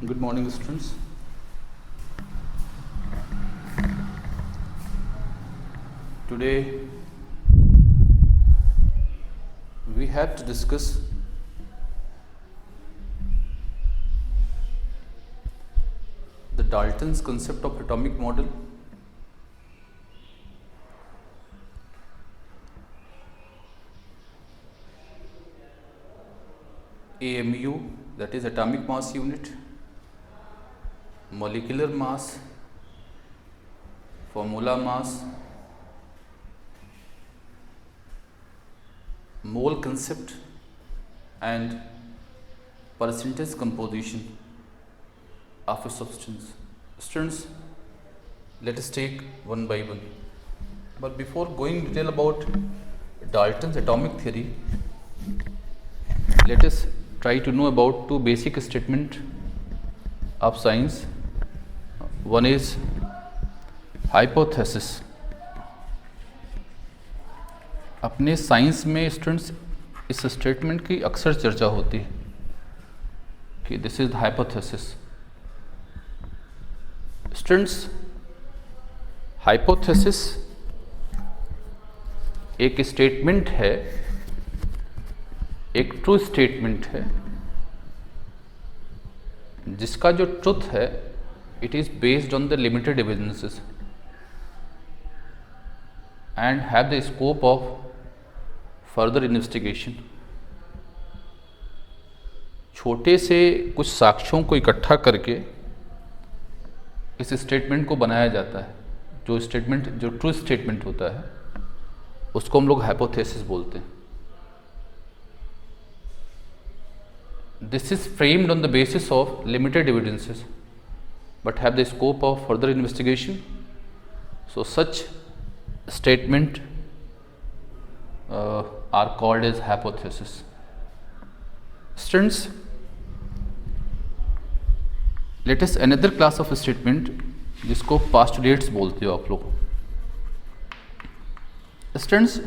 Good morning, students. Today we have to discuss the Dalton's concept of atomic model. AMU, that is atomic mass unit, molecular mass, formula mass, mole concept, and percentage composition of a substance. Students, let us take one by one. But before going in detail about Dalton's atomic theory, let us try to know about two basic statements of science. One is hypothesis. अपने science में students इस statement की अक्सर चर्चा होती है कि this is hypothesis. Students, hypothesis एक स्टेटमेंट है, एक ट्रू स्टेटमेंट है जिसका जो ट्रुथ है it is based on the limited evidences and have the scope of further investigation. छोटे से कुछ साक्ष्यों को इकट्ठा करके इस स्टेटमेंट को बनाया जाता है. जो स्टेटमेंट जो ट्रू स्टेटमेंट होता है उसको हम लोग हाइपोथेसिस बोलते हैं. This is framed on the basis of limited evidences but have the scope of further investigation. So such statement are called as hypothesis. Students, let us another class of statement जिसको postulates बोलते हो आप लोग. Students,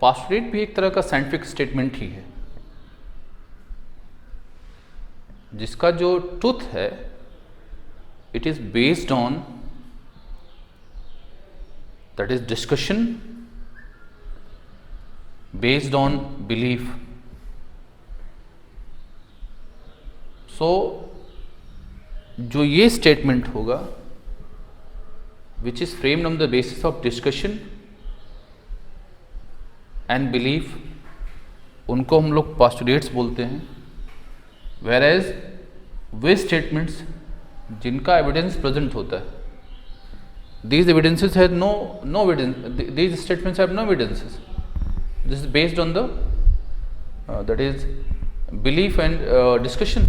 postulate भी एक तरह का scientific statement ही है जिसका जो ट्रुथ है it is based on that is discussion based on belief. So जो ये स्टेटमेंट होगा which is framed on the basis of discussion and belief, उनको हम लोग पोस्टुलेट्स बोलते हैं. वेयर एज वे स्टेटमेंट्स जिनका एविडेंस प्रेजेंट होता है, these evidences have no evidence, these statements have no evidences. This is based on the that is belief and discussion.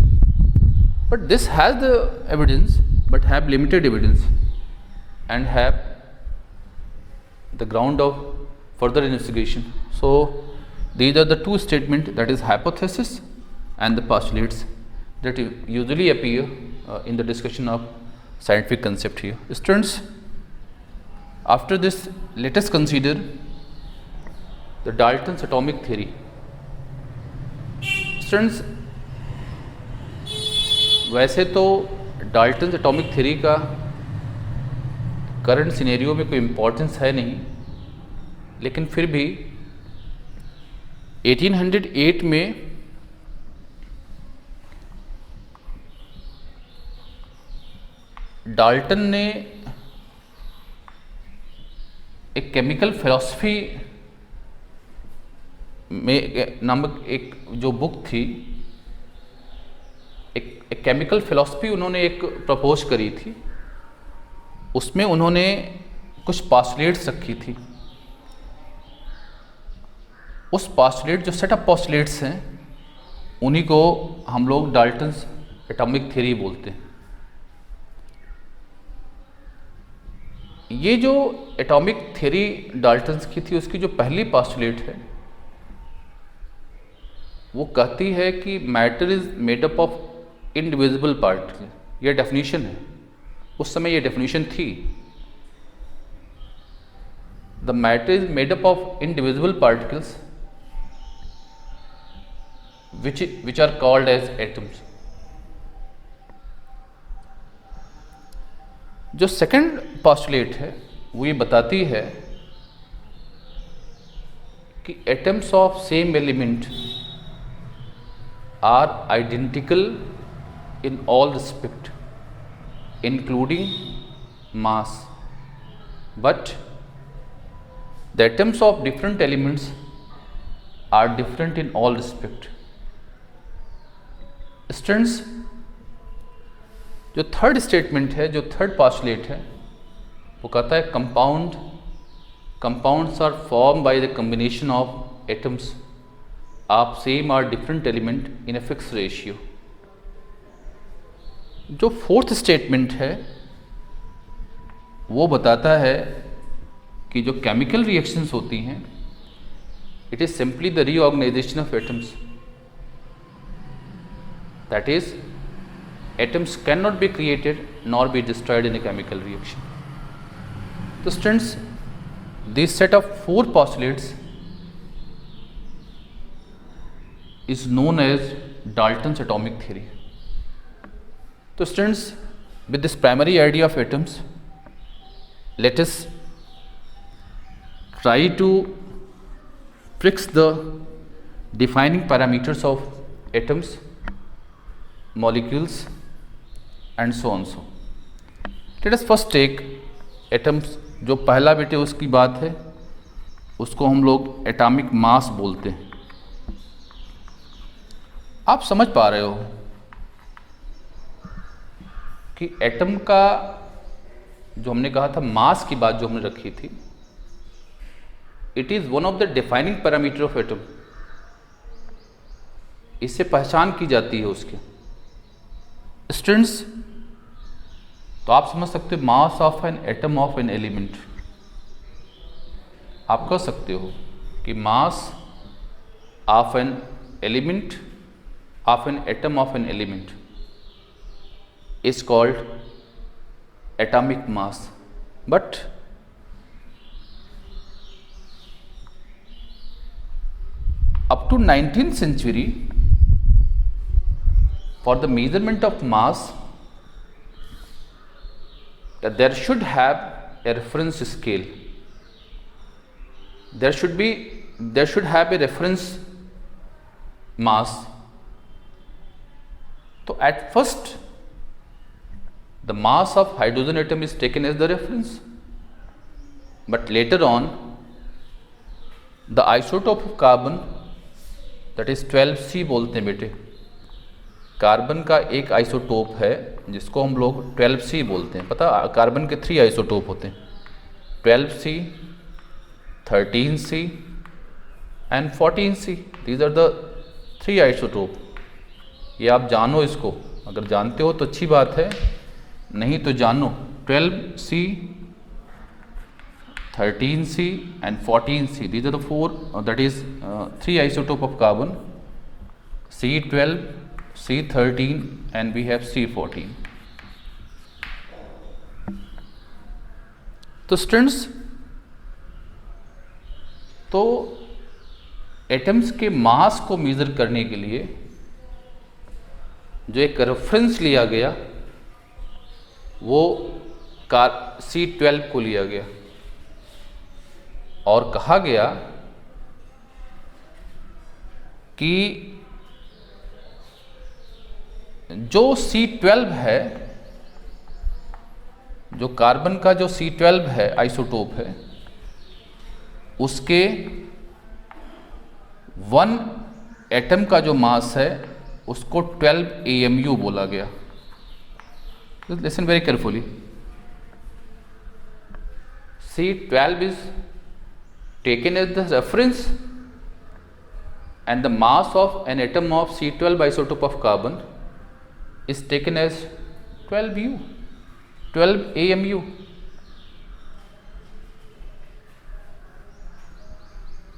But this has the evidence but have limited evidence and have the ground of further investigation. So these are the two statements, that is hypothesis and the postulates, that usually appear in the discussion of scientific concept here. Students, after this let us consider the Dalton's atomic theory. Students, वैसे तो Dalton's atomic theory का current scenario में कोई importance है नहीं, लेकिन फिर भी 1808 में डाल्टन ने एक केमिकल फिलॉसफी में नामक एक जो बुक थी, एक केमिकल फिलॉसफी उन्होंने एक प्रपोज करी थी. उसमें उन्होंने कुछ पोस्टुलेट्स रखी थी. उस पोस्टुलेट जो सेट ऑफ पोस्टुलेट्स हैं उन्हीं को हम लोग डाल्टन्स एटॉमिक थ्योरी बोलते हैं. ये जो एटॉमिक थ्योरी डाल्टन्स की थी उसकी जो पहली पोस्टुलेट है वो कहती है कि matter is made up of indivisible particle. ये डेफिनेशन है, उस समय ये डेफिनेशन थी. The matter is made up of indivisible particles which are called as atoms. जो सेकंड पॉस्टुलेट है वो ये बताती है कि atoms of same element are identical in all respect including mass, but the atoms of different elements are different in all respect. Students, जो third statement है, जो थर्ड पॉस्टुलेट है, वो कहता है compounds are formed by the combination of atoms of same or different element in a fixed ratio. जो fourth statement है वो बताता है कि जो केमिकल रिएक्शंस होती हैं, it is simply the reorganisation of atoms, that is atoms can not be created nor be destroyed in a chemical reaction. तो students, this set of four postulates is known as Dalton's atomic theory. तो students, with this primary idea of atoms, let us try to fix the defining parameters of atoms, molecules and so on. So let us first take atoms. जो पहला बेटे उसकी बात है उसको हम लोग एटॉमिक मास बोलते हैं. आप समझ पा रहे हो कि एटम का जो हमने कहा था, मास की बात जो हमने रखी थी, it is one of the defining parameter of atom. इससे पहचान की जाती है उसके. स्टूडेंट्स, तो आप समझ सकते हो mass of an atom of an element. आप कह सकते हो कि mass of an element of an atom of an element is called atomic mass. But up to 19th century, for the measurement of mass, there should have a reference scale. There should have a reference mass. So at first, the mass of hydrogen atom is taken as the reference, but later on the isotope of carbon, that is 12C बोलते हैं बेटे. Carbon का एक isotope है जिसको हम लोग 12C बोलते हैं. पता, कार्बन के 3 आइसोटोप होते हैं, 12C, 13C and 14C. These are the 3 isotope. ये आप जानो इसको, अगर जानते हो तो अच्छी बात है, नहीं तो जानो. 12C, 13C and 14C, these are the 4, that is 3 isotope of carbon, C12, C13 and we have C14. तो स्टूडेंट्स, तो एटम्स के मास को मेजर करने के लिए जो एक रेफरेंस लिया गया वो C12 को लिया गया और कहा गया कि जो C12 है, जो कार्बन का जो C12 है आइसोटोप है, उसके 1 एटम का जो मास है उसको 12 AMU बोला गया. Listen very carefully. C12 is taken as the reference and the mass of an atom of C12 isotope of carbon is taken as 12 AMU.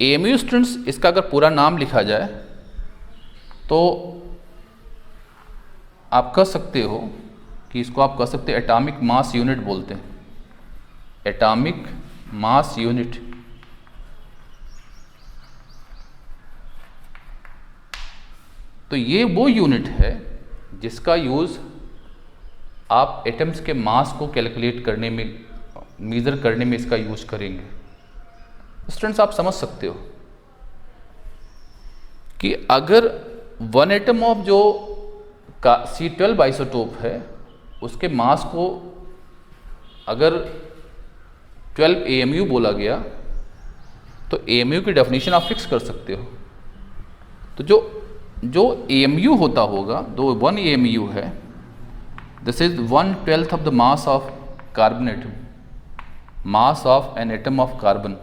AMU students, इसका अगर पूरा नाम लिखा जाए तो आप कह सकते हो कि इसको आप कह सकते हैं एटॉमिक मास यूनिट बोलते हैं. Atomic mass unit. तो ये वो यूनिट है जिसका यूज़ आप एटम्स के मास को कैलकुलेट करने में, मेज़र करने में इसका यूज करेंगे। स्टूडेंट्स आप समझ सकते हो कि अगर वन एटम ऑफ जो का C12 आइसोटोप है उसके मास को अगर 12 AMU बोला गया तो AMU की डेफिनेशन आप फिक्स कर सकते हो। तो जो AMU होता होगा, दो 1 AMU है, this is 1/12 of the mass of carbon atom, mass of an atom of carbon,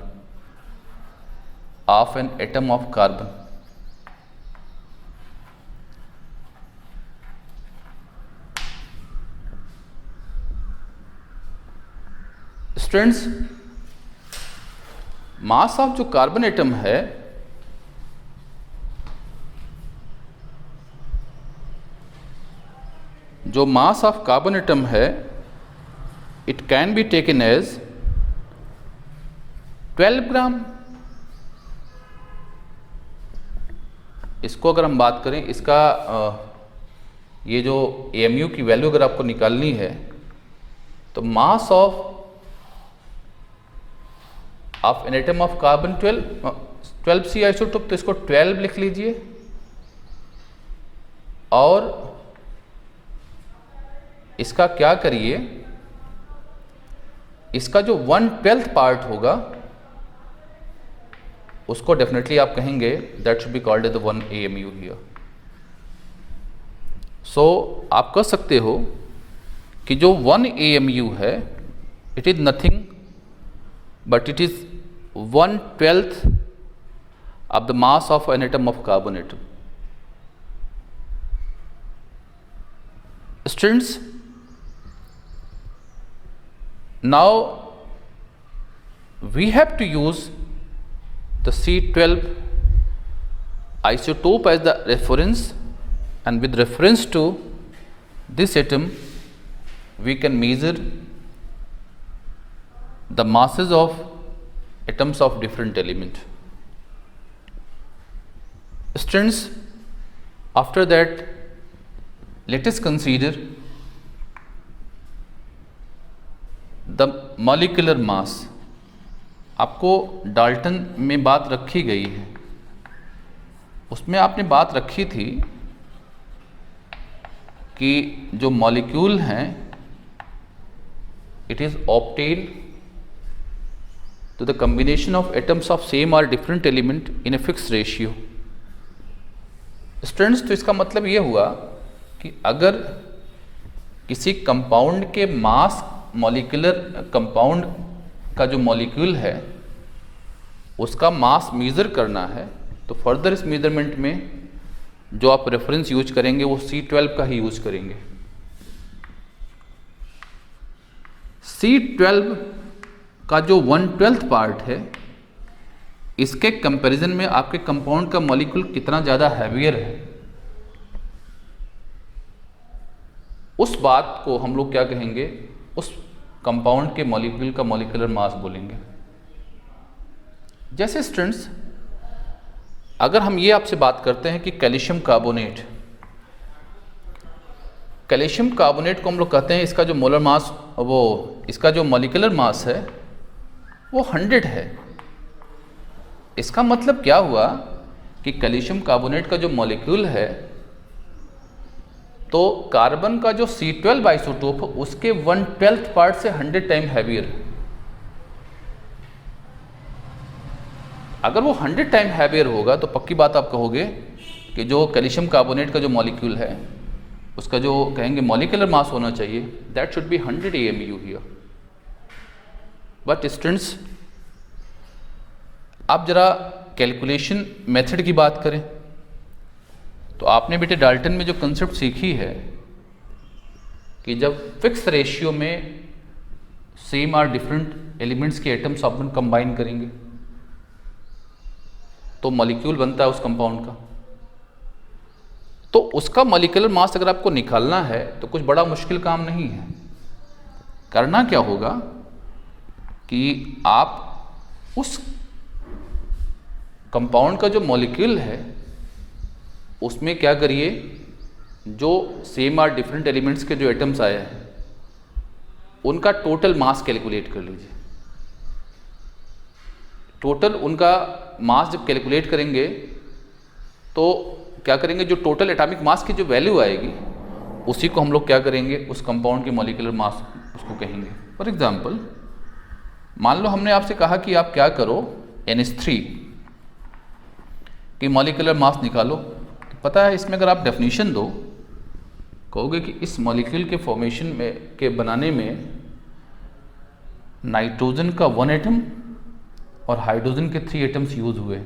of an atom of carbon. Students, mass of जो कार्बन एटम है जो मास ऑफ कार्बन एटम है it can be taken as 12 gram. इसको अगर हम बात करें, इसका ये जो AMU की वैल्यू अगर आपको निकालनी है तो mass of an atom of carbon 12C isotope, तो इसको 12 लिख लीजिए और इसका क्या करिए, इसका जो 1/12 पार्ट होगा उसको डेफिनेटली आप कहेंगे that should be called as the 1 AMU here. So आप कह सकते हो कि जो 1 AMU है it is nothing but it is 1/12 of the mass of an atom of carbon atom. Students, now we have to use the C12 isotope as the reference, and with reference to this atom we can measure the masses of atoms of different element. Students, after that let us consider the molecular mass. आपको Dalton में बात रखी गई है, उसमें आपने बात रखी थी कि जो मॉलिक्यूल हैं it is obtained to the combination of atoms of same or different element in a fixed ratio. Students, तो इसका मतलब ये हुआ कि अगर किसी कंपाउंड के मास, मॉलिक्यूलर कंपाउंड का जो मॉलिक्यूल है उसका मास मेज़र करना है तो फर्दर इस मेजरमेंट में जो आप रेफरेंस यूज करेंगे वो C12 का ही यूज करेंगे। C12 का जो 1/12 पार्ट है इसके कंपैरिजन में आपके कंपाउंड का मॉलिक्यूल कितना ज़्यादा हैवियर है, उस बात को हम लोग क्या कहेंगे, उस कंपाउंड के मॉलिक्यूल का मॉलिक्यूलर मास बोलेंगे। जैसे स्टूडेंट्स, अगर हम ये आपसे बात करते हैं कि कैल्शियम कार्बोनेट को हम लोग कहते हैं इसका जो मोलर मास, वो इसका जो मॉलिक्यूलर मास है वो 100 है। इसका मतलब क्या हुआ कि कैल्शियम कार्बोनेट का जो मॉलिक्यूल है तो कार्बन का जो C12 आइसोटोप उसके 1/12 पार्ट से 100 टाइम हैवियर है। अगर वो 100 टाइम हैवियर होगा तो पक्की बात आप कहोगे कि जो कैल्शियम कार्बोनेट का जो मॉलिक्यूल है उसका जो कहेंगे मॉलिक्यूलर मास होना चाहिए that should B 100 AMU here. But students, आप जरा कैलकुलेशन मेथड की बात करें तो आपने बेटे डाल्टन में जो कंसेप्ट सीखी है कि जब फिक्स रेशियो में सेम और डिफरेंट एलिमेंट्स के एटम्स अपन कंबाइन करेंगे तो मॉलिक्यूल बनता है उस कंपाउंड का। तो उसका मॉलिक्यूलर मास अगर आपको निकालना है तो कुछ बड़ा मुश्किल काम नहीं है। करना क्या होगा कि आप उस कंपाउंड का जो मॉलिक्यूल है उसमें क्या करिए, जो सेम आर डिफरेंट एलिमेंट्स के जो एटम्स आए हैं उनका टोटल मास कैलकुलेट कर लीजिए। टोटल उनका मास जब कैलकुलेट करेंगे तो क्या करेंगे, जो टोटल एटॉमिक मास की जो वैल्यू आएगी उसी को हम लोग क्या करेंगे, उस कंपाउंड की मॉलिक्यूलर मास उसको कहेंगे। फॉर एग्जांपल मान लो हमने आपसे कहा कि आप क्या करो, NH3 की मॉलिक्यूलर मास निकालो। तो पता है इसमें अगर आप डेफिनेशन दो, कहोगे कि इस मॉलिक्यूल के फॉर्मेशन में के बनाने में नाइट्रोजन का 1 एटम और हाइड्रोजन के 3 एटम्स यूज हुए।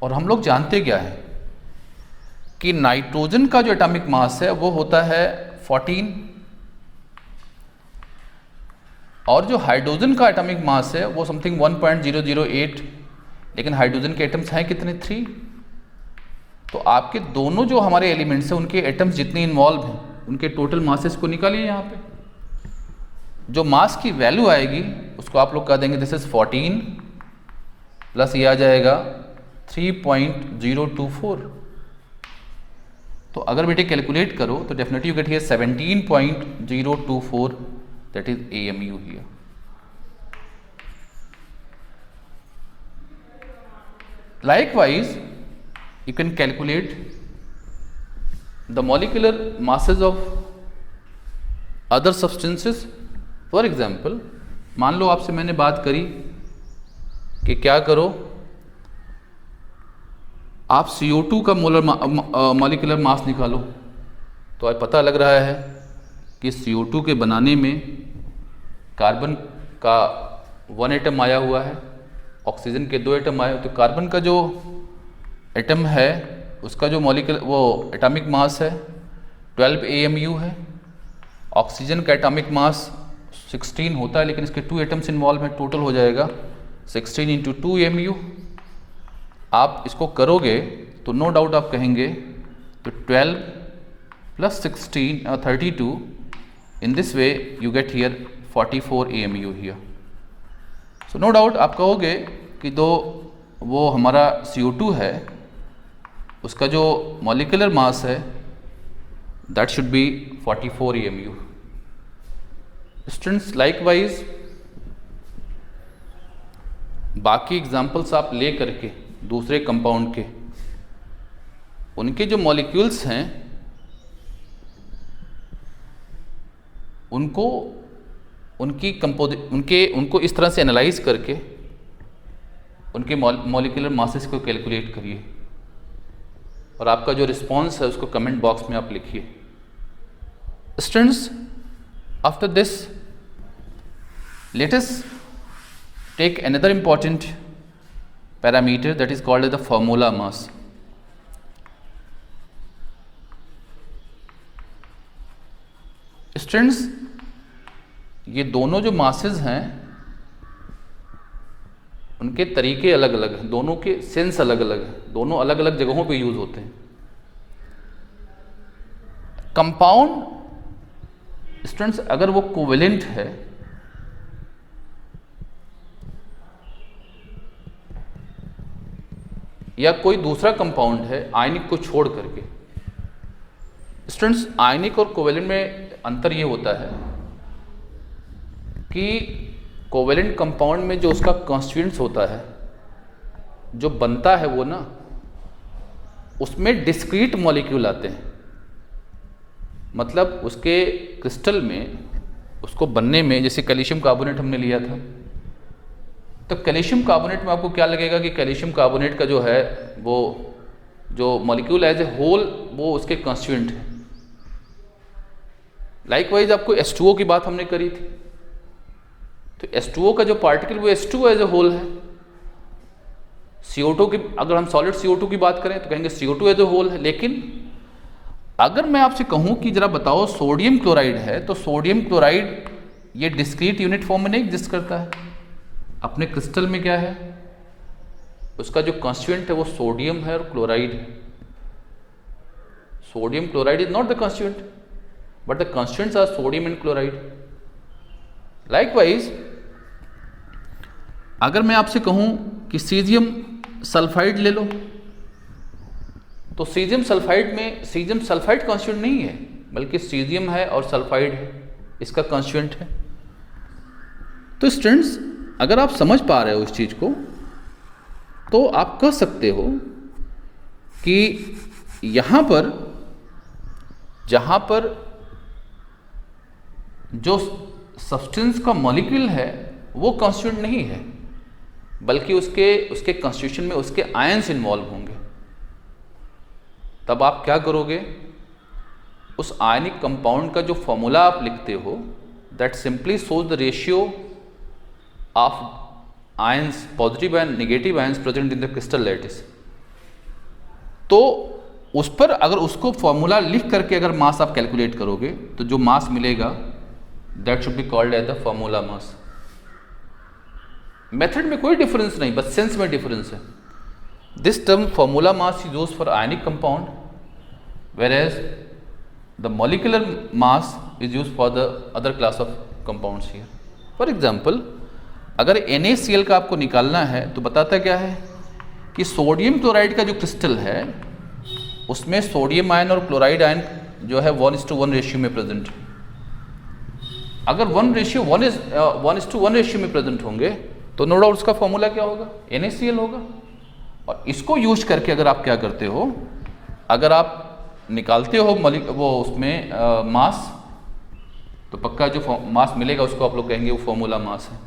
और हम लोग जानते क्या है कि नाइट्रोजन का जो एटॉमिक मास है वो होता है 14 और जो हाइड्रोजन का एटॉमिक मास है वो समथिंग 1.008, लेकिन हाइड्रोजन के एटम्स हैं कितने, 3। तो आपके दोनों जो हमारे एलिमेंट्स हैं उनके एटम्स जितने इन्वॉल्व हैं उनके टोटल मासेस को निकालिए। यहाँ पे जो मास की वैल्यू आएगी उसको आप लोग कह देंगे दिस इज 14 प्लस ये आ जाएगा 3.024। तो अगर बेटे कैलकुलेट करो तो definitely you get here 17.024, that is AMU here. Likewise, you can calculate the molecular masses of other substances. For example, मान लो आपसे मैंने बात करी कि क्या करो, आप CO2 का मॉलिक्यूलर मास निकालो। तो आज पता लग रहा है कि CO2 के बनाने में कार्बन का 1 एटम आया हुआ है, ऑक्सीजन के 2 एटम आए। तो कार्बन का जो एटम है उसका जो मॉलिक्यूलर वो एटॉमिक मास है 12 AMU है। ऑक्सीजन का एटॉमिक मास 16 होता है, लेकिन इसके 2 एटम्स इन्वॉल्व हैं, टोटल हो जाएगा 16 × 2 AMU। आप इसको करोगे तो नो डाउट आप कहेंगे तो 12 + 16 32, in this way you get here 44 AMU here. So no doubt आप कहोगे कि दो वो हमारा CO2 है उसका जो मॉलिक्यूलर मास है that should B 44 AMU। Students likewise बाकी एग्जांपल्स आप ले करके दूसरे कंपाउंड के उनके जो मॉलिक्यूल्स हैं उनको उनको इस तरह से एनालाइज करके उनके मॉलिक्यूलर मासेस को कैलकुलेट करिए और आपका जो रिस्पॉन्स है उसको कमेंट बॉक्स में आप लिखिए। Students, after this let us take another important parameter that is called as the formula mass. Students, ये दोनों जो मासेस हैं उनके तरीके अलग अलग हैं, दोनों के सेंस अलग अलग हैं, दोनों अलग अलग जगहों पे यूज होते हैं। कंपाउंड स्टूडेंट्स अगर वो कोवेलेंट है या कोई दूसरा कंपाउंड है आयनिक को छोड़ करके, स्टूडेंट्स आयनिक और कोवेलेंट में अंतर ये होता है कि कोवेलेंट कंपाउंड में जो उसका कॉन्स्टिट्यूएंट्स होता है जो बनता है वो ना उसमें डिस्क्रीट मॉलिक्यूल आते हैं। मतलब उसके क्रिस्टल में उसको बनने में, जैसे कैल्शियम कार्बोनेट हमने लिया था, तो कैल्शियम कार्बोनेट में आपको क्या लगेगा कि कैल्शियम कार्बोनेट का जो है वो जो मॉलिक्यूल एज ए होल वो उसके कॉन्स्टिट्यूएंट है। लाइकवाइज आपको H2O की बात हमने करी थी, तो H2O का जो पार्टिकल वो H2 एज ए होल है। CO2 की अगर हम सॉलिड CO2 की बात करें तो कहेंगे CO2 एज ए होल है। लेकिन अगर मैं आपसे कहूं कि जरा बताओ सोडियम क्लोराइड है, तो सोडियम क्लोराइड ये डिस्क्रीट यूनिट फॉर्म में नहीं एग्जिस्ट करता है। अपने क्रिस्टल में क्या है, उसका जो कॉन्स्टिट्यूएंट है वो सोडियम है और क्लोराइड है। Sodium chloride is not the constituent but the constituents are sodium and chloride. Likewise अगर मैं आपसे कहूं कि सीजियम सल्फाइड ले लो, तो सीजियम सल्फाइड में सीजियम सल्फाइड कॉन्स्टिट्यूएंट नहीं है, बल्कि सीजियम है और सल्फाइड है, इसका कॉन्स्टिट्यूएंट है। तो स्टूडेंट्स, अगर आप समझ पा रहे हो इस चीज़ को, तो आप कह सकते हो कि यहाँ पर जहाँ पर जो सब्सटेंस का मॉलिक्यूल है वो कॉन्स्टिट्यूएंट नहीं है, बल्कि उसके कॉन्स्टिट्यूशन में उसके आयंस इन्वॉल्व होंगे। तब आप क्या करोगे, उस आयनिक कंपाउंड का जो फॉर्मूला आप लिखते हो, that simply shows the ratio of ions, positive and negative ions present in the crystal lattice. तो उस पर अगर उसको फॉर्मूला लिख करके अगर मास आप कैलकुलेट करोगे, तो जो मास मिलेगा that should be called as the formula mass. Method में कोई डिफरेंस नहीं, बस सेंस में डिफरेंस है। This term formula mass is used for ionic compound, whereas the molecular mass is used for the other class of compounds here. For example, अगर NaCl का आपको निकालना है तो बताता क्या है कि सोडियम क्लोराइड का जो क्रिस्टल है उसमें सोडियम आयन और क्लोराइड आयन जो है 1:1 रेशियो में प्रेजेंट है। अगर 1:1 रेशियो में प्रेजेंट होंगे तो नो डाउट उसका फॉर्मूला क्या होगा, NaCl होगा। और इसको यूज करके अगर आप क्या करते हो, अगर आप निकालते हो वो उसमें मास, तो पक्का जो मास मिलेगा उसको आप लोग कहेंगे वो फॉर्मूला मास है।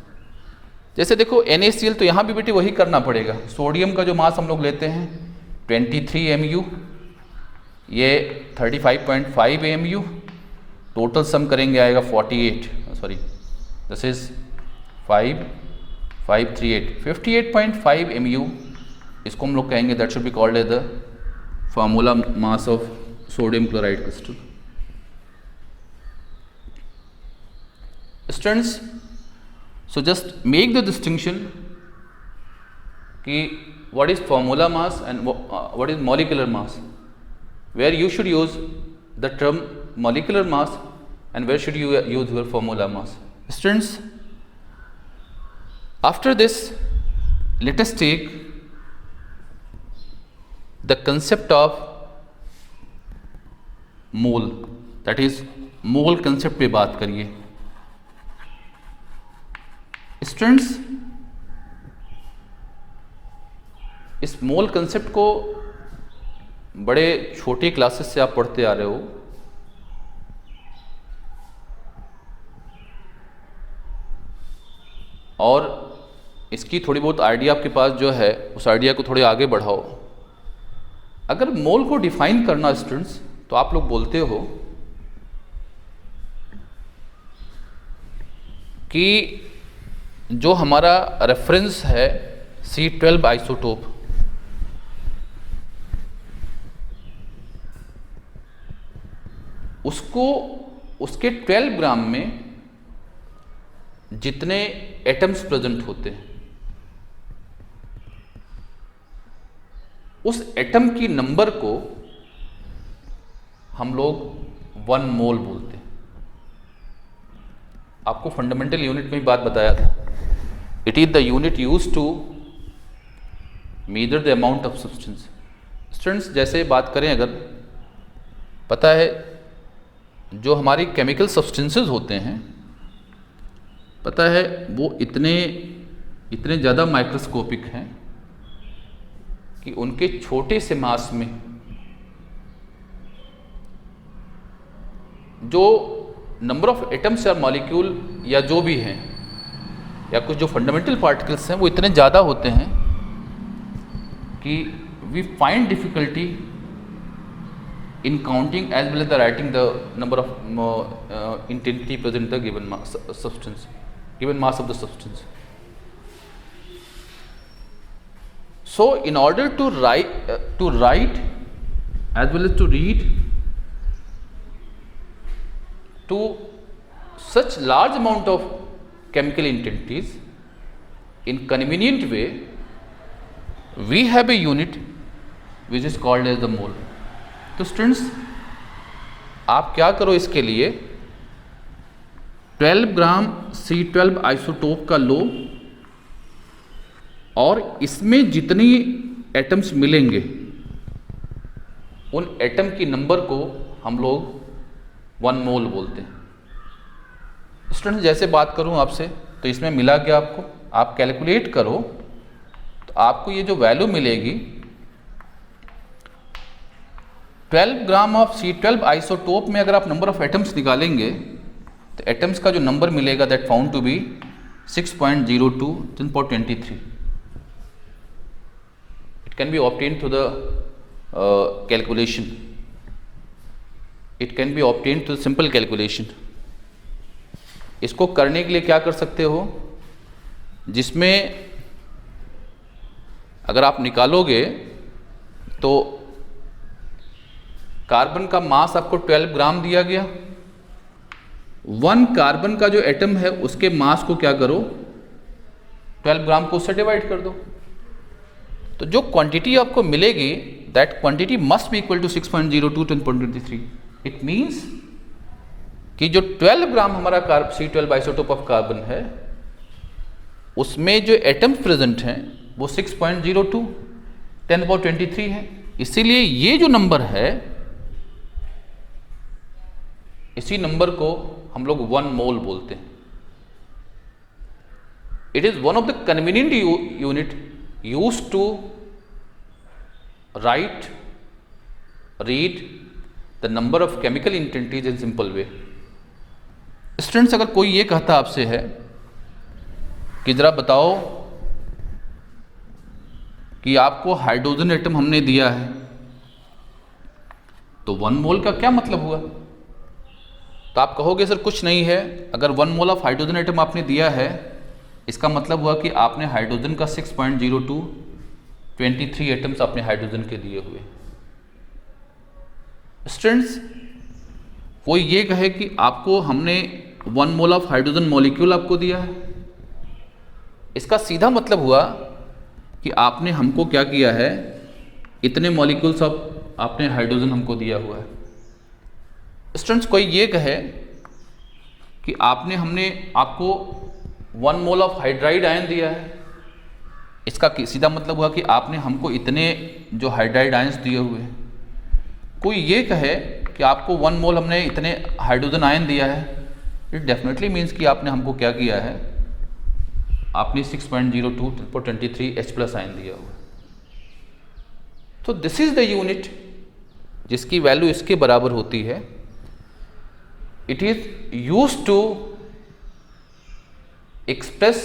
जैसे देखो NaCl, तो यहाँ भी बेटे वही करना पड़ेगा। सोडियम का जो मास हम लोग लेते हैं 23 mu, ये 35.5 mu, टोटल सम करेंगे आएगा 58.538 mu। इसको हम लोग कहेंगे that should be called as the formula mass of sodium chloride crystal. Students, so just make the distinction कि what is formula mass and what is molecular mass, where you should use the term molecular mass and where should you use your formula mass. Students, after this let us take the concept of mole, that is mole concept पे बात करिए। Students, इस मोल concept को बड़े छोटी classes से आप पढ़ते आ रहे हो, और इसकी थोड़ी बहुत आइडिया आपके पास जो है उस आइडिया को थोड़े आगे बढ़ाओ। अगर मोल को डिफाइन करना स्टूडेंट्स, तो आप लोग बोलते हो कि जो हमारा रेफरेंस है C12 आइसोटोप, उसको उसके 12 ग्राम में जितने एटम्स प्रेजेंट होते हैं, उस एटम की नंबर को हम लोग 1 मोल बोलते हैं। आपको फंडामेंटल यूनिट में भी बात बताया था, it is the unit used to measure the amount of substance. Students, जैसे बात करें, अगर पता है जो हमारी केमिकल सब्सटेंसेस होते हैं, पता है वो इतने ज़्यादा माइक्रोस्कोपिक हैं कि उनके छोटे से मास में जो नंबर ऑफ एटम्स या मॉलिक्यूल या जो भी हैं, या कुछ जो फंडामेंटल पार्टिकल्स हैं, वो इतने ज़्यादा होते हैं कि we find difficulty in counting as well as the writing the number of intensity present in the given mass of the substance. So in order to write as well as to read to such large amount of chemical intensities in convenient way, we have a unit which is called as the mole. तो students, आप क्या करो, इसके लिए 12 ग्राम C12 isotope का लो, और इसमें जितनी एटम्स मिलेंगे उन एटम की नंबर को हम लोग 1 मोल बोलते हैं। स्टूडेंट जैसे बात करूं आपसे तो इसमें मिला क्या आपको, आप कैलकुलेट करो तो आपको ये जो वैल्यू मिलेगी 12 ग्राम ऑफ C12 आइसोटोप में अगर आप नंबर ऑफ एटम्स निकालेंगे तो एटम्स का जो नंबर मिलेगा that found to be 6.02 10 power 23. It can be obtained through the calculation. It can be obtained through simple calculation. इसको करने के लिए क्या कर सकते हो, जिसमें अगर आप निकालोगे तो कार्बन का मास आपको 12 ग्राम दिया गया, 1 कार्बन का जो एटम है उसके मास को क्या करो 12 ग्राम को उससे डिवाइड कर दो, तो जो क्वांटिटी आपको मिलेगी that quantity must be equal to 6.02 10.23. It means कि जो 12 ग्राम हमारा C12 आइसोटोप ऑफ कार्बन है उसमें जो एटम्स प्रेजेंट हैं वो 6.02 10 power 23 है। इसीलिए ये जो नंबर है इसी नंबर को हम लोग 1 मोल बोलते हैं। It is one of the convenient unit used to write read the number of chemical intensities in simple way. Students अगर कोई ये कहता आपसे है कि जरा बताओ कि आपको हाइड्रोजन एटम हमने दिया है तो 1 मोल का क्या मतलब हुआ, तो आप कहोगे सर कुछ नहीं है, अगर 1 मोल ऑफ हाइड्रोजन एटम आपने दिया है इसका मतलब हुआ कि आपने हाइड्रोजन का 6.02 23 एटम्स आपने हाइड्रोजन के दिए हुए। स्टूडेंट्स कोई ये कहे कि आपको हमने 1 मोल ऑफ हाइड्रोजन मॉलिक्यूल आपको दिया है, इसका सीधा मतलब हुआ कि आपने हमको क्या किया है, इतने मॉलिक्यूल्स ऑफ आपने हाइड्रोजन हमको दिया हुआ है। स्टूडेंट्स कोई ये कहे कि हमने आपको 1 मोल ऑफ हाइड्राइड आयन दिया है, इसका सीधा मतलब हुआ कि आपने हमको इतने जो हाइड्राइड आयंस दिए हुए हैं। कोई ये कहे कि आपको 1 मोल हमने इतने हाइड्रोजन आयन दिया है, इट डेफिनेटली मीन्स कि आपने हमको क्या किया है, आपने 6.02 23 H+ आयन दिया हुआ। तो दिस इज द यूनिट जिसकी वैल्यू इसके बराबर होती है। It is used to express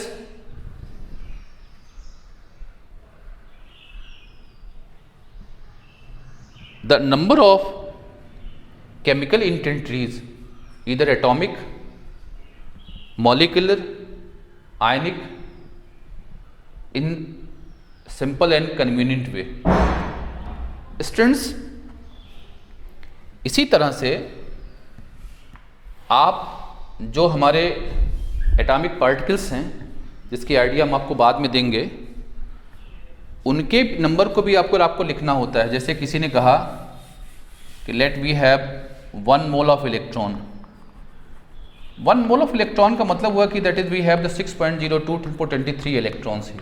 the number of chemical intensities, either atomic, molecular, ionic, in simple and convenient way. Students, इसी तरह से आप जो हमारे एटॉमिक पार्टिकल्स हैं जिसकी आइडिया हम आपको बाद में देंगे, उनके नंबर को भी आपको लिखना होता है। जैसे किसी ने कहा कि let we have 1 mole of electron. 1 mole of electron का मतलब हुआ कि that is we have the 6.02 10 23 electrons ही।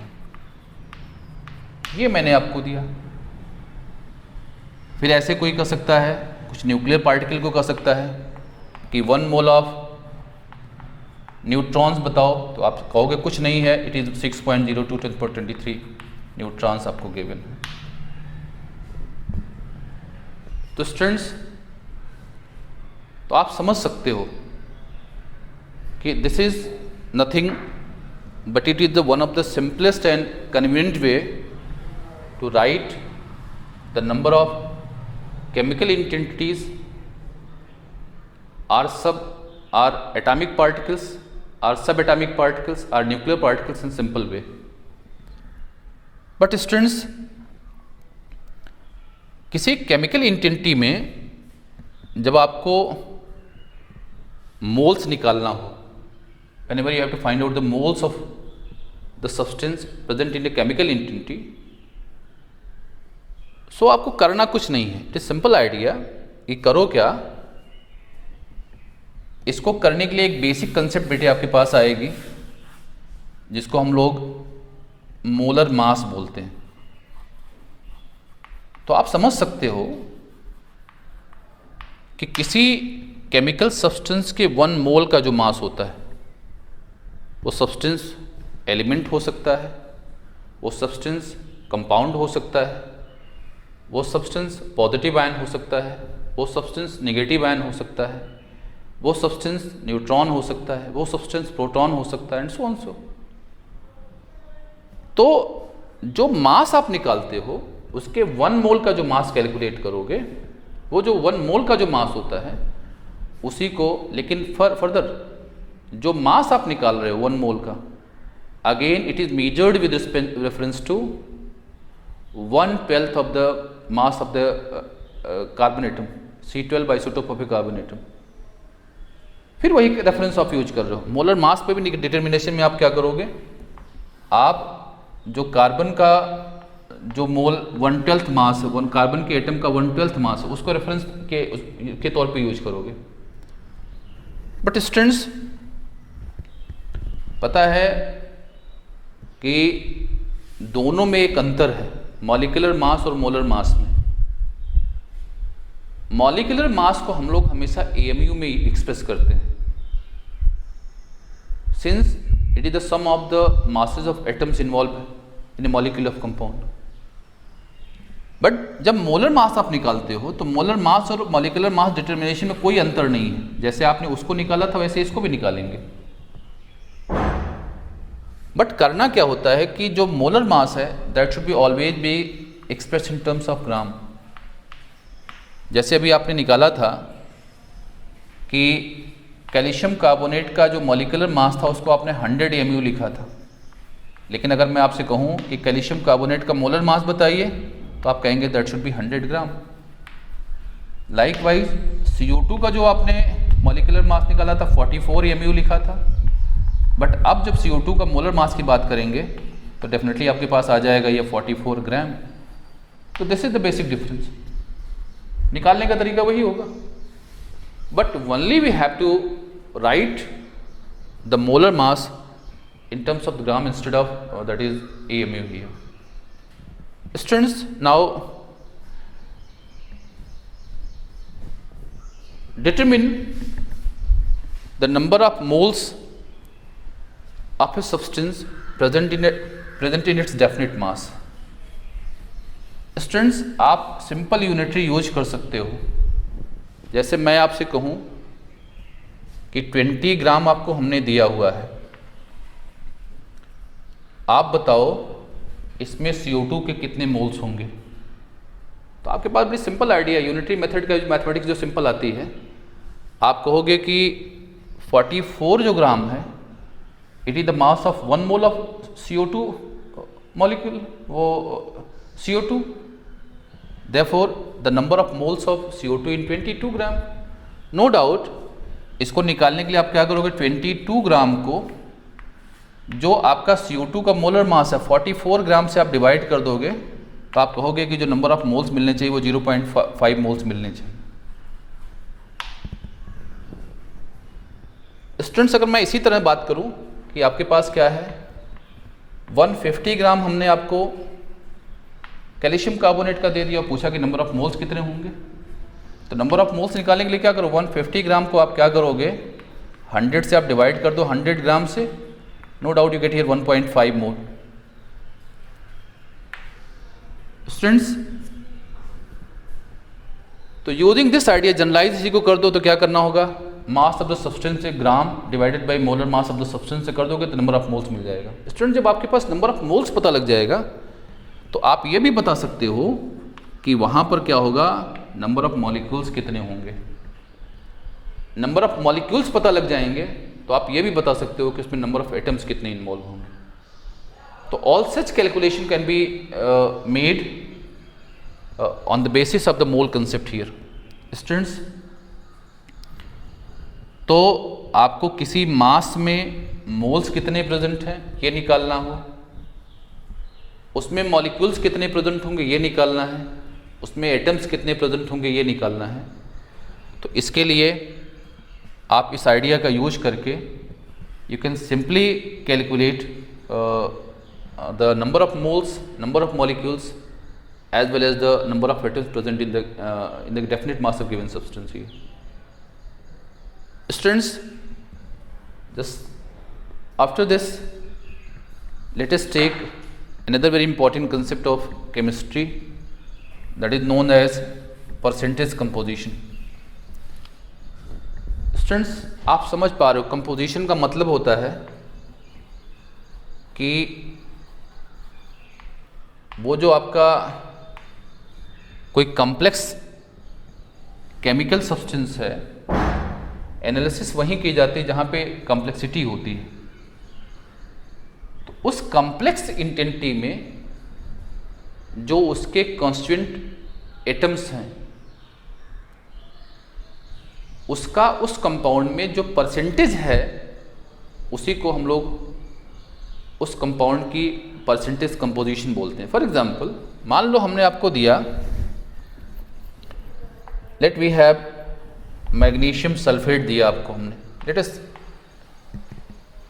ये मैंने आपको दिया। फिर ऐसे कोई कह सकता है, कुछ न्यूक्लियर पार्टिकल को कह सकता है कि 1 मोल ऑफ न्यूट्रॉन्स बताओ, तो आप कहोगे कुछ नहीं है, इट इज 6.02 10 23 न्यूट्रॉन्स आपको गिवन है। तो स्टूडेंट्स, तो आप समझ सकते हो कि this is nothing but it is the one of the simplest and convenient way to write the number of chemical intensities or atomic particles, or subatomic particles, or nuclear particles in simple way. But students, किसी chemical intensity में जब आपको moles निकालना हो, whenever you have to find out the moles of the substance present in a chemical intensity, so आपको करना कुछ नहीं है, इट इज सिंपल आइडिया। ये करो क्या, इसको करने के लिए एक बेसिक कंसेप्ट बेटे आपके पास आएगी जिसको हम लोग मोलर मास बोलते हैं। तो आप समझ सकते हो कि किसी केमिकल सब्सटेंस के 1 मोल का जो मास होता है, वो सब्सटेंस एलिमेंट हो सकता है, वो सब्सटेंस कंपाउंड हो सकता है, वो सब्सटेंस पॉजिटिव आयन हो सकता है, वो सब्सटेंस नेगेटिव आयन हो सकता है, वो सब्सटेंस न्यूट्रॉन हो सकता है, वो सब्सटेंस प्रोटॉन हो सकता है, एंड सो ऑन सो। तो जो मास आप निकालते हो उसके 1 मोल का जो मास कैलकुलेट करोगे, वो जो 1 मोल का जो मास होता है उसी को, लेकिन फर्दर जो मास आप निकाल रहे हो 1 मोल का, again it is measured with reference to 1/12 of the mass of the carbon atom, C12 isotope of a carbon atom. फिर वही रेफरेंस आप यूज कर रहे हो। मोलर मास पे भी डिटर्मिनेशन में आप क्या करोगे, आप जो कार्बन का जो मोल 1/12 मास है, कार्बन के एटम का 1/12 मास है, उसको रेफरेंस के तौर पे यूज करोगे। बट स्टूडेंट्स, पता है कि दोनों में एक अंतर है, मॉलिक्यूलर मास और मोलर मास में। मॉलिक्यूलर मास को हम लोग हमेशा AMU में एक्सप्रेस करते हैं, since it is the sum of the masses of atoms involve in a molecule of compound. But जब मोलर मास आप निकालते हो तो मोलर मास और मॉलिक्यूलर मास डिटर्मिनेशन में कोई अंतर नहीं है। जैसे आपने उसको निकाला था वैसे इसको भी निकालेंगे। बट करना क्या होता है कि जो मोलर मास है that should be always be express in terms of gram. जैसे अभी आपने निकाला था कि कैल्शियम कार्बोनेट का जो मॉलिक्यूलर मास था उसको आपने 100 AMU लिखा था, लेकिन अगर मैं आपसे कहूँ कि कैल्शियम कार्बोनेट का मोलर मास बताइए तो आप कहेंगे that should B 100 gram. Likewise CO2 का जो आपने मॉलिक्यूलर मास निकाला था 44 AMU लिखा था, बट अब जब CO2 का मोलर मास की बात करेंगे तो डेफिनेटली आपके पास आ जाएगा ये 44 ग्राम। तो this is the basic difference. निकालने का तरीका वही होगा, but only we have to write the molar mass in terms of the gram instead of that is AMU here. Students, now determine the number of moles of a substance present in its definite mass. Students, आप simple unitary use कर सकते हो। जैसे मैं आपसे कहूँ कि 20 ग्राम आपको हमने दिया हुआ है, आप बताओ इसमें CO2 के कितने मोल्स होंगे। तो आपके पास बड़ी सिंपल आइडिया, यूनिटरी मेथड का मैथमेटिक्स जो सिंपल आती है, आप कहोगे कि 44 जो ग्राम है it is the mass of 1 mole of CO2 molecule, वो CO2, therefore the number of moles of CO2 in 22 gram. No doubt इसको निकालने के लिए आप क्या करोगे, 22 ग्राम को जो आपका CO2 का मोलर मास है 44 ग्राम से आप डिवाइड कर दोगे तो आप कहोगे कि जो नंबर ऑफ मोल्स मिलने चाहिए वो 0.5 मोल्स मिलने चाहिए। स्टूडेंट्स, अगर मैं इसी तरह बात करूं कि आपके पास क्या है, 150 ग्राम हमने आपको कैल्शियम कार्बोनेट का दे दिया और पूछा कि नंबर ऑफ मोल्स कितने होंगे। तो नंबर ऑफ मोल्स निकालने के लिए क्या करो, 150 ग्राम को आप क्या करोगे, 100 से आप डिवाइड कर दो 100 ग्राम से, no doubt you get here 1.5 mole. Students, तो यूजिंग दिस आइडिया जनरलाइज इसी को कर दो तो क्या करना होगा, मास ऑफ द सब्सटेंस से gram divided by molar mass of the substance से कर दोगे तो नंबर ऑफ मोल्स मिल जाएगा। स्टूडेंट, जब आपके पास नंबर ऑफ मोल्स पता लग जाएगा तो आप ये भी बता सकते हो कि वहां पर क्या होगा, नंबर ऑफ मॉलिक्यूल्स कितने होंगे। नंबर ऑफ मॉलिक्यूल्स पता लग जाएंगे तो आप ये भी बता सकते हो कि उसमें नंबर ऑफ एटम्स कितने इन्वॉल्व होंगे। तो all such calculation can be made on the basis of the mole concept here. Students, तो आपको किसी मास में मोल्स कितने प्रेजेंट हैं ये निकालना हो, उसमें मॉलिक्यूल्स कितने प्रेजेंट होंगे ये निकालना है, उसमें एटम्स कितने प्रेजेंट होंगे ये निकालना है। तो इसके लिए आप इस आइडिया का यूज करके you can simply calculate the number of moles, number of molecules as well as the number of atoms present in the definite mass of given substance here. Students, just after this, let us take another very important concept of chemistry, that is known as percentage composition. Students, आप समझ पा रहे हो composition का मतलब होता है कि वो जो आपका कोई कॉम्प्लेक्स केमिकल सब्सटेंस है, एनालिसिस वहीं की जाती है जहाँ पे कॉम्प्लेक्सिटी होती है। तो उस कॉम्प्लेक्स इंटेंसिटी में जो उसके कॉन्स्टिट्यूएंट एटम्स हैं, उसका उस कंपाउंड में जो परसेंटेज है, उसी को हम लोग उस कंपाउंड की परसेंटेज कंपोजिशन बोलते हैं। फॉर एग्जांपल, मान लो हमने आपको दिया, let we have magnesium sulphate दिया आपको हमने, let us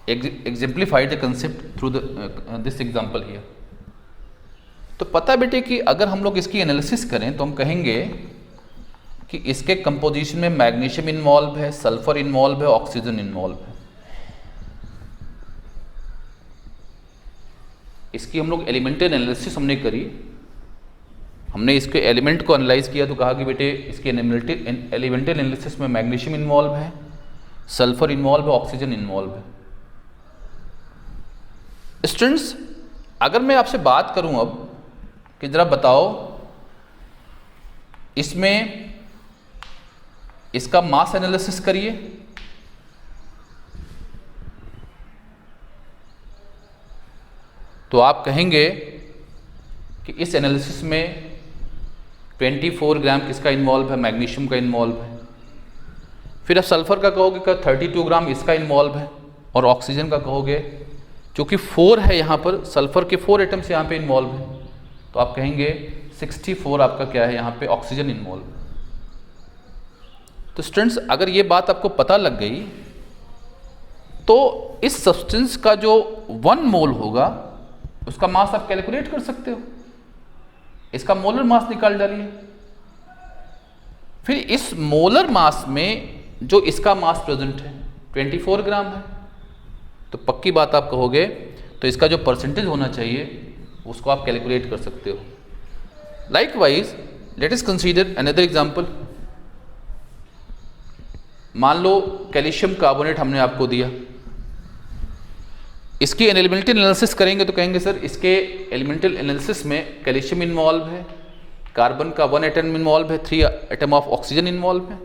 exemplify the concept through this example here. तो पता बेटे कि अगर हम लोग इसकी एनालिसिस करें तो हम कहेंगे कि इसके कंपोजिशन में मैग्नीशियम इन्वॉल्व है, सल्फर इन्वॉल्व है, ऑक्सीजन इन्वॉल्व है। इसकी हम लोग एलिमेंटल एनालिसिस हमने करी, हमने इसके एलिमेंट को एनालाइज किया तो कहा कि बेटे इसके एलिमेंटल एनालिसिस में मैग्नीशियम इन्वॉल्व है, सल्फर इन्वॉल्व है, ऑक्सीजन इन्वॉल्व है। स्टूडेंट्स, अगर मैं आपसे बात करूं अब कि जरा बताओ इसमें इसका मास एनालिसिस करिए, तो आप कहेंगे कि इस एनालिसिस में 24 ग्राम किसका इन्वॉल्व है, मैग्नीशियम का इन्वॉल्व है। फिर आप सल्फर का कहोगे कि 32 ग्राम इसका इन्वॉल्व है, और ऑक्सीजन का कहोगे क्योंकि 4 है यहाँ पर, सल्फर के 4 एटम्स यहाँ पे इन्वॉल्व हैं, तो आप कहेंगे 64 आपका क्या है, यहाँ पे ऑक्सीजन इन्वॉल्व है। तो स्टूडेंट्स, अगर ये बात आपको पता लग गई तो इस सब्सटेंस का जो 1 मोल होगा उसका मास आप कैलकुलेट कर सकते हो। इसका मोलर मास निकाल डालिए, फिर इस मोलर मास में जो इसका मास प्रेजेंट है 24 ग्राम है, तो पक्की बात आप कहोगे तो इसका जो परसेंटेज होना चाहिए उसको आप कैलकुलेट कर सकते हो। Likewise let us consider another example. मान लो कैल्शियम कार्बोनेट हमने आपको दिया, इसकी एलिमेंटल एनालिसिस करेंगे तो कहेंगे सर इसके एलिमेंटल एनालिसिस में कैल्शियम इन्वॉल्व है, कार्बन का 1 एटम इन्वॉल्व है, 3 एटम ऑफ ऑक्सीजन इन्वॉल्व है।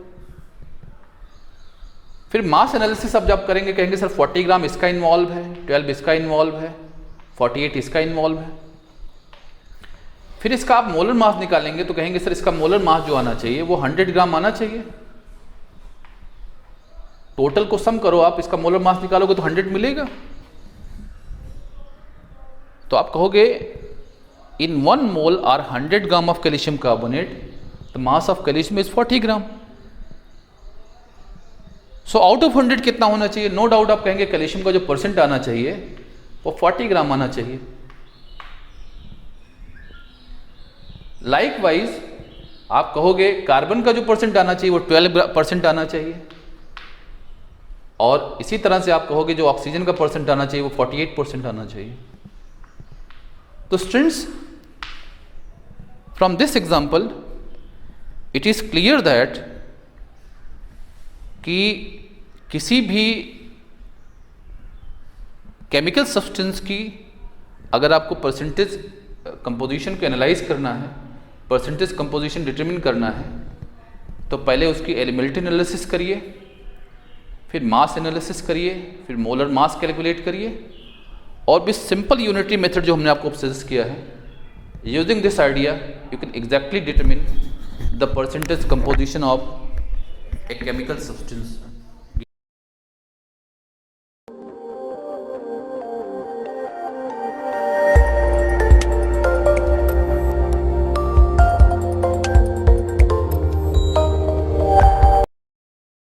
फिर मास एनालिसिस अब जब करेंगे कहेंगे सर 40 ग्राम इसका इन्वॉल्व है, 12 इसका इन्वॉल्व है, 48 इसका इन्वॉल्व है। फिर इसका आप मोलर मास निकालेंगे तो कहेंगे सर इसका मोलर मास जो आना चाहिए वो 100 ग्राम आना चाहिए। टोटल को सम करो आप, इसका मोलर मास निकालोगे तो 100 मिलेगा। तो आप कहोगे in 1 mole or 100 gram of calcium carbonate, the mass of calcium is 40 gram. So out of 100 कितना होना चाहिए? नो डाउट आप कहेंगे कैल्शियम का जो परसेंट आना चाहिए वो 40 ग्राम आना चाहिए। लाइकवाइज आप कहोगे कार्बन का जो परसेंट आना चाहिए वो 12% आना चाहिए, और इसी तरह से आप कहोगे जो ऑक्सीजन का परसेंट आना चाहिए वो 48% आना चाहिए। तो students, from this example it is clear that कि किसी भी केमिकल सब्सटेंस की अगर आपको परसेंटेज कंपोजिशन को एनालाइज करना है, परसेंटेज कंपोजिशन डिटरमिन करना है, तो पहले उसकी एलिमेंटल एनालिसिस करिए, फिर मास एनालिसिस करिए, फिर मोलर मास कैलकुलेट करिए, और भी सिंपल यूनिटरी मेथड जो हमने आपको सजेस्ट किया है, using this idea you can exactly determine the percentage composition of a chemical substance.